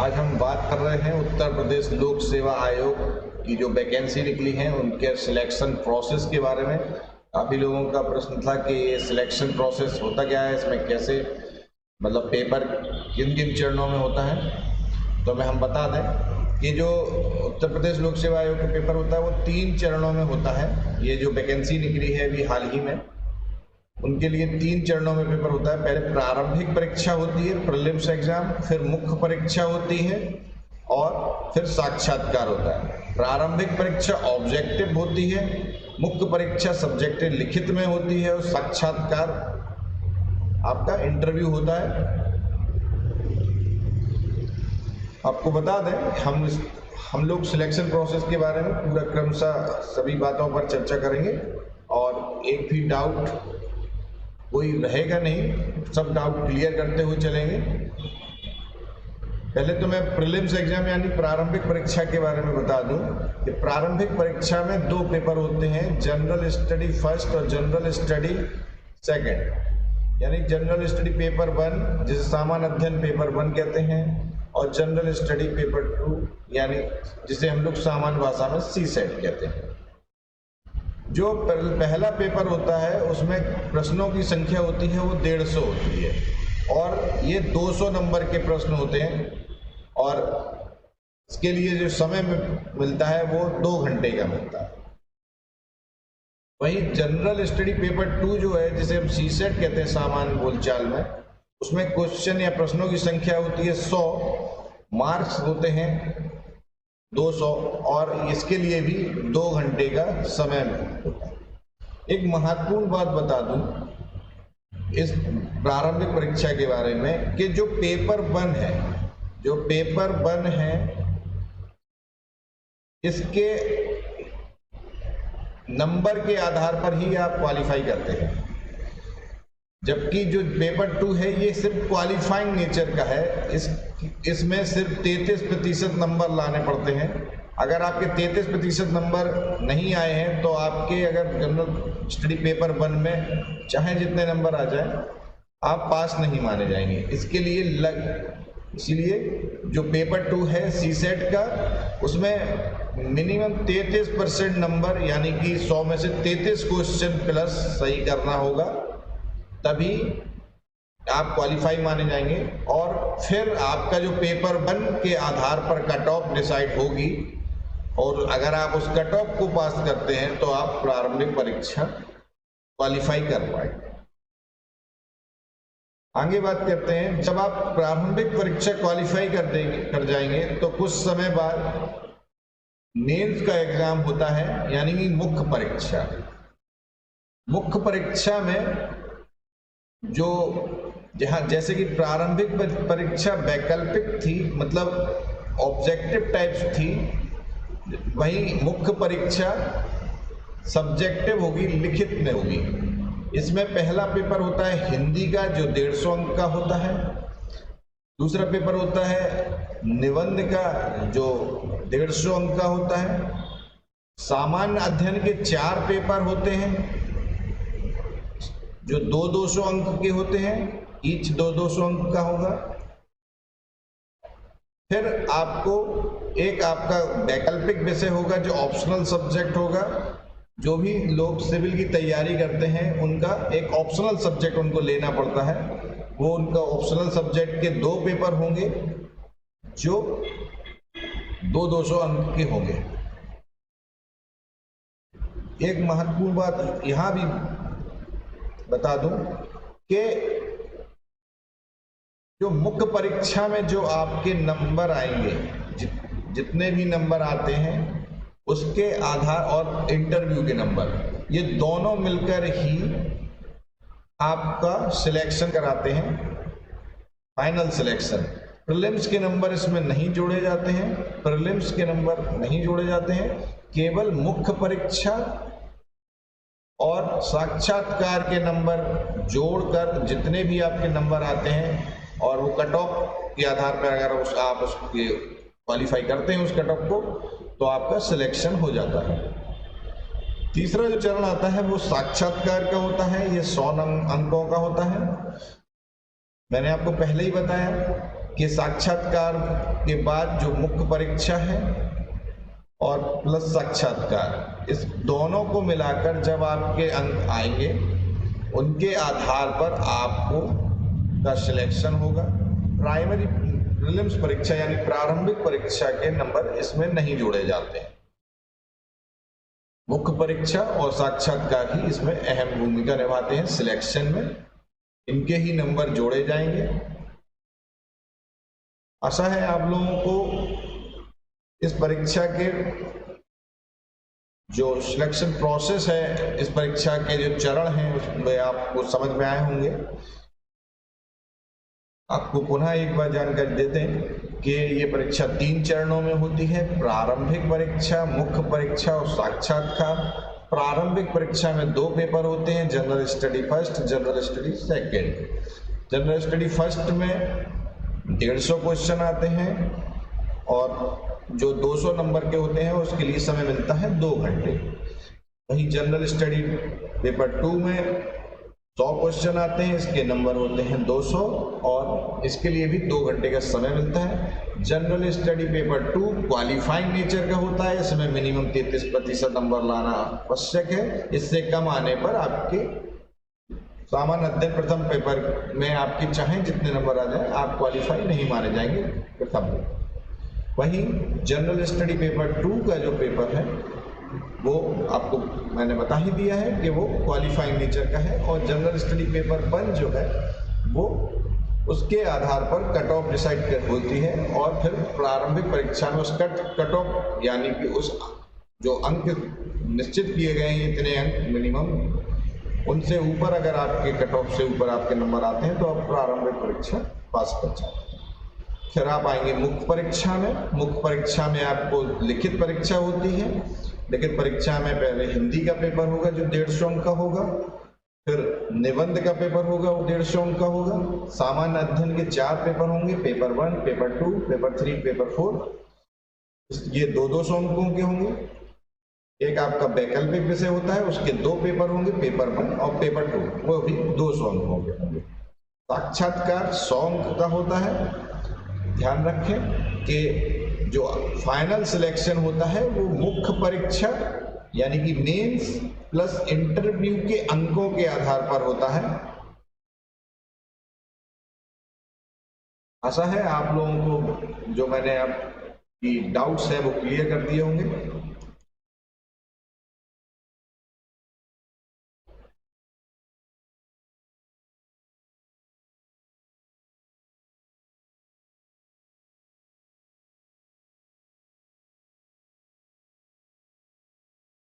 आज हम बात कर रहे हैं उत्तर प्रदेश लोक सेवा आयोग की जो वैकेंसी निकली है उनके सिलेक्शन प्रोसेस के बारे में। काफ़ी लोगों का प्रश्न था कि ये सिलेक्शन प्रोसेस होता क्या है, इसमें कैसे मतलब पेपर किन किन चरणों में होता है। तो हम बता दें कि जो उत्तर प्रदेश लोक सेवा आयोग का पेपर होता है वो 3 चरणों में होता है। ये जो वैकेंसी निकली है अभी हाल ही में, उनके लिए 3 चरणों में पेपर होता है। पहले प्रारंभिक परीक्षा होती है, प्रीलिम्स एग्जाम, फिर मुख्य परीक्षा होती है और फिर साक्षात्कार होता है। प्रारंभिक परीक्षा ऑब्जेक्टिव होती है, मुख्य परीक्षा सब्जेक्टिव लिखित में होती है और साक्षात्कार आपका इंटरव्यू होता है। आपको बता दें हम लोग सिलेक्शन प्रोसेस के बारे में पूरा क्रमशः सभी बातों पर चर्चा करेंगे और एक भी डाउट कोई रहेगा नहीं, सब डाउट क्लियर करते हुए चलेंगे। पहले तो मैं प्रीलिम्स एग्जाम यानी प्रारंभिक परीक्षा के बारे में बता दूं कि प्रारंभिक परीक्षा में 2 पेपर होते हैं, जनरल स्टडी फर्स्ट और जनरल स्टडी सेकंड। यानी जनरल स्टडी पेपर 1 जिसे सामान्य अध्ययन पेपर 1 कहते हैं और जनरल स्टडी पेपर 2 यानी जिसे हम लोग सामान्य भाषा में CSET कहते हैं। जो पहला पेपर होता है उसमें प्रश्नों की संख्या होती है वो 150 होती है और ये 200 नंबर के प्रश्न होते हैं और इसके लिए जो समय मिलता है वो 2 घंटे का मिलता है। वहीं जनरल स्टडी पेपर 2 जो है जिसे हम CSET कहते हैं सामान्य बोलचाल में, उसमें क्वेश्चन या प्रश्नों की संख्या होती है 100, मार्क्स होते हैं 200 और इसके लिए भी 2 घंटे का समय होता है। एक महत्वपूर्ण बात बता दूं इस प्रारंभिक परीक्षा के बारे में कि जो पेपर 1 है इसके नंबर के आधार पर ही आप क्वालिफाई करते हैं, जबकि जो पेपर 2 है ये सिर्फ क्वालिफाइंग नेचर का है। इसमें सिर्फ 33% नंबर लाने पड़ते हैं। अगर आपके 33% नंबर नहीं आए हैं तो आपके अगर जनरल स्टडी पेपर 1 में चाहे जितने नंबर आ जाए आप पास नहीं माने जाएंगे। इसीलिए जो पेपर 2 है CSET का, उसमें मिनिमम 33% नंबर यानी कि 100 में से 33 क्वेश्चन प्लस सही करना होगा, तभी आप क्वालिफाई माने जाएंगे। और फिर आपका जो पेपर 1 के आधार पर कट ऑफ डिसाइड होगी और अगर आप उस कट ऑफ को पास करते हैं तो आप प्रारंभिक परीक्षा क्वालिफाई कर पाएंगे। आगे बात करते हैं, जब आप प्रारंभिक परीक्षा क्वालिफाई कर जाएंगे तो कुछ समय बाद मेंस का एग्जाम होता है यानी कि मुख्य परीक्षा। मुख्य परीक्षा में जो जैसे कि प्रारंभिक परीक्षा वैकल्पिक थी, मतलब ऑब्जेक्टिव टाइप्स थी, वहीं मुख्य परीक्षा सब्जेक्टिव होगी, लिखित में होगी। इसमें पहला पेपर होता है हिंदी का जो 150 अंक का होता है, दूसरा पेपर होता है निबंध का जो 150 अंक का होता है, सामान्य अध्ययन के 4 पेपर होते हैं जो 200 अंक के होते हैं, ईच 200 अंक का होगा। फिर आपका वैकल्पिक विषय होगा जो ऑप्शनल सब्जेक्ट होगा। जो भी लोग सिविल की तैयारी करते हैं उनका एक ऑप्शनल सब्जेक्ट उनको लेना पड़ता है, वो उनका ऑप्शनल सब्जेक्ट के 2 पेपर होंगे जो 200 अंक के होंगे। एक महत्वपूर्ण बात यहाँ भी बता दूं कि जो मुख्य परीक्षा में जो आपके नंबर आएंगे, जितने भी नंबर आते हैं उसके आधार और इंटरव्यू के नंबर, ये दोनों मिलकर ही आपका सिलेक्शन कराते हैं, फाइनल सिलेक्शन। प्रीलिम्स के नंबर इसमें नहीं जोड़े जाते हैं, प्रीलिम्स के नंबर नहीं जोड़े जाते हैं, केवल मुख्य परीक्षा और साक्षात्कार के नंबर जोड़कर जितने भी आपके नंबर आते हैं और वो कट ऑफ के आधार पर अगर आप उसके क्वालिफाई करते हैं उस कट ऑफ को तो आपका सिलेक्शन हो जाता है। तीसरा जो चरण आता है वो साक्षात्कार का होता है, ये 100 अंकों का होता है। मैंने आपको पहले ही बताया कि साक्षात्कार के बाद जो मुख्य परीक्षा है और प्लस साक्षात्कार, इस दोनों को मिलाकर जब आपके अंक आएंगे उनके आधार पर आपको का सिलेक्शन होगा। प्राइमरी प्रीलिम्स परीक्षा यानी प्रारंभिक परीक्षा के नंबर इसमें नहीं जोड़े जाते हैं। मुख्य परीक्षा और साक्षात्कार ही इसमें अहम भूमिका निभाते हैं सिलेक्शन में, इनके ही नंबर जोड़े जाएंगे। आशा है आप लोगों को इस परीक्षा के जो सिलेक्शन प्रोसेस है, इस परीक्षा के जो चरण हैं उसमें आपको समझ में आए होंगे। आपको पुनः एक बार जानकारी देते हैं कि ये परीक्षा 3 चरणों में होती है, प्रारंभिक परीक्षा, मुख्य परीक्षा और साक्षात्कार। प्रारंभिक परीक्षा में 2 पेपर होते हैं, general study first, general study second. General study first में 150 क्वेश्चन आते हैं और जो 200 नंबर के होते हैं उसके लिए समय मिलता है 2 घंटे। वहीं जनरल स्टडी पेपर 2 में 100 क्वेश्चन आते हैं, इसके नंबर होते हैं 200 और इसके लिए भी 2 घंटे का समय मिलता है। General study paper 2 qualifying nature का होता है, इसमें मिनिमम 33% नंबर लाना आवश्यक है। इससे कम आने पर आपके सामान्य अध्ययन प्रथम पेपर में आपके चाहे जितने नंबर आ जाए आप क्वालिफाई नहीं माने जाएंगे प्रथम में। वहीं जनरल स्टडी पेपर 2 का जो पेपर है वो आपको मैंने बता ही दिया है कि वो क्वालिफाइंग नेचर का है। और जनरल स्टडी पेपर 1 जो है वो उसके आधार पर कट ऑफ डिसाइड होती है और फिर प्रारंभिक परीक्षा में उसका कट ऑफ यानी कि उस जो अंक निश्चित किए गए हैं इतने अंक मिनिमम, उनसे ऊपर अगर आपके कट ऑफ से ऊपर आपके नंबर आते हैं तो आप प्रारंभिक परीक्षा पास कर जाते हैं। फिर आप आएंगे मुख्य परीक्षा में। मुख्य परीक्षा में आपको लिखित परीक्षा होती है। लिखित परीक्षा में पहले हिंदी का पेपर होगा जो 150 अंक का होगा, फिर निबंध का पेपर होगा वो 150 अंक का होगा। सामान्य अध्ययन के 4 पेपर होंगे, पेपर 1, पेपर 2, पेपर 3, पेपर 4। ये 200 अंकों के होंगे। एक आपका वैकल्पिक विषय होता है, उसके 2 पेपर होंगे, पेपर 1 और पेपर 2, वो भी 200 अंकों के होंगे। साक्षात्कार 100 अंक का होता है। ध्यान रखें कि जो फाइनल सिलेक्शन होता है वो मुख्य परीक्षा यानी कि मेंस प्लस इंटरव्यू के अंकों के आधार पर होता है। आशा है आप लोगों को जो मैंने आपकी डाउट्स है वो क्लियर कर दिए होंगे।